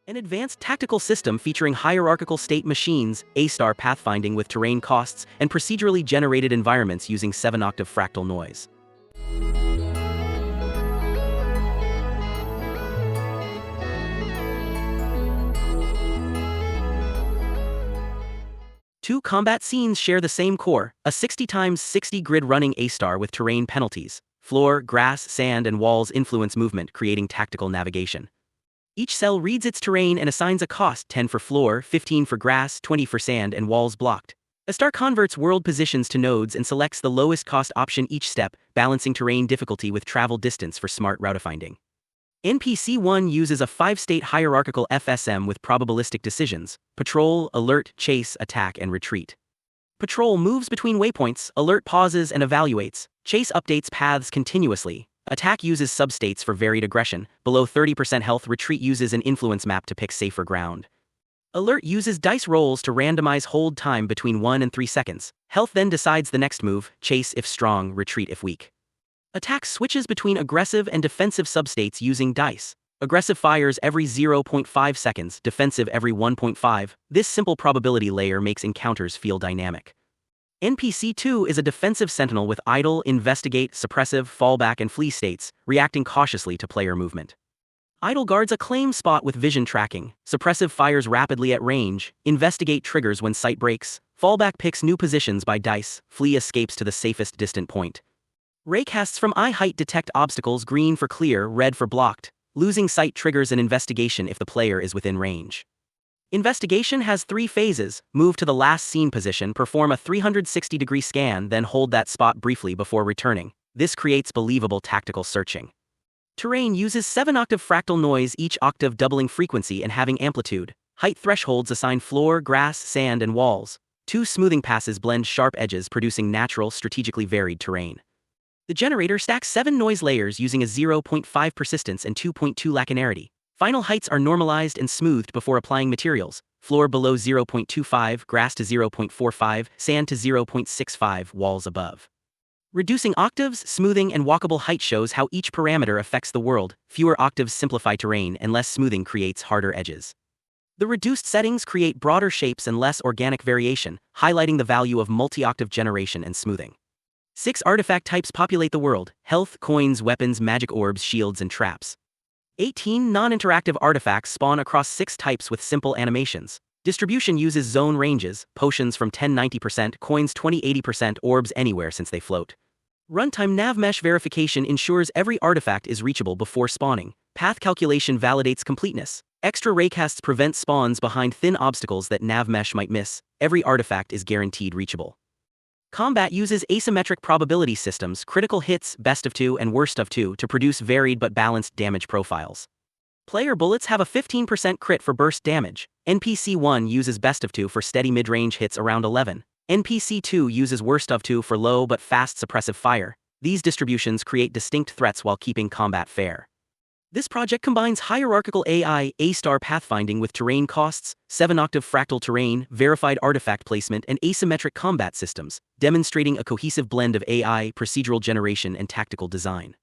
An advanced tactical system featuring hierarchical state machines, A-star pathfinding with terrain costs, and procedurally generated environments using 7-octave fractal noise. 2 combat scenes share the same core, a 60x60 grid running A-star with terrain penalties. Floor, grass, sand, and walls influence movement, creating tactical navigation. Each cell reads its terrain and assigns a cost: 10 for floor, 15 for grass, 20 for sand, and walls blocked. A star converts world positions to nodes and selects the lowest cost option each step, balancing terrain difficulty with travel distance for smart routifinding. NPC 1 uses a 5-state hierarchical FSM with probabilistic decisions: patrol, alert, chase, attack, and retreat. Patrol moves between waypoints, alert pauses and evaluates, chase updates paths continuously, attack uses substates for varied aggression, below 30% health, retreat uses an influence map to pick safer ground. Alert uses dice rolls to randomize hold time between 1 and 3 seconds, health then decides the next move, chase if strong, retreat if weak. Attack switches between aggressive and defensive substates using dice. Aggressive fires every 0.5 seconds, defensive every 1.5. This simple probability layer makes encounters feel dynamic. NPC 2 is a defensive sentinel with idle, investigate, suppressive, fallback, and flee states, reacting cautiously to player movement. Idle guards a claim spot with vision tracking, suppressive fires rapidly at range, investigate triggers when sight breaks, fallback picks new positions by dice, flee escapes to the safest distant point. Raycasts from eye height detect obstacles: green for clear, red for blocked. Losing sight triggers an investigation if the player is within range. Investigation has 3 phases: move to the last scene position, perform a 360-degree scan, then hold that spot briefly before returning. This creates believable tactical searching. Terrain uses 7-octave fractal noise, each octave doubling frequency and having amplitude. Height thresholds assign floor, grass, sand, and walls. 2 smoothing passes blend sharp edges, producing natural, strategically varied terrain. The generator stacks 7 noise layers using a 0.5 persistence and 2.2 lacunarity. Final heights are normalized and smoothed before applying materials: floor below 0.25, grass to 0.45, sand to 0.65, walls above. Reducing octaves, smoothing, and walkable height shows how each parameter affects the world. Fewer octaves simplify terrain, and less smoothing creates harder edges. The reduced settings create broader shapes and less organic variation, highlighting the value of multi-octave generation and smoothing. 6 artifact types populate the world: health, coins, weapons, magic orbs, shields, and traps. 18 non-interactive artifacts spawn across 6 types with simple animations. Distribution uses zone ranges: potions from 10-90%, coins 20-80%, orbs anywhere since they float. Runtime navmesh verification ensures every artifact is reachable before spawning. Path calculation validates completeness. Extra raycasts prevent spawns behind thin obstacles that navmesh might miss. Every artifact is guaranteed reachable. Combat uses asymmetric probability systems: critical hits, best of 2, and worst of 2 to produce varied but balanced damage profiles. Player bullets have a 15% crit for burst damage. NPC 1 uses best of 2 for steady mid-range hits around 11. NPC 2 uses worst of 2 for low but fast suppressive fire. These distributions create distinct threats while keeping combat fair. This project combines hierarchical AI, A-star pathfinding with terrain costs, 7-octave fractal terrain, verified artifact placement, and asymmetric combat systems, demonstrating a cohesive blend of AI, procedural generation, and tactical design.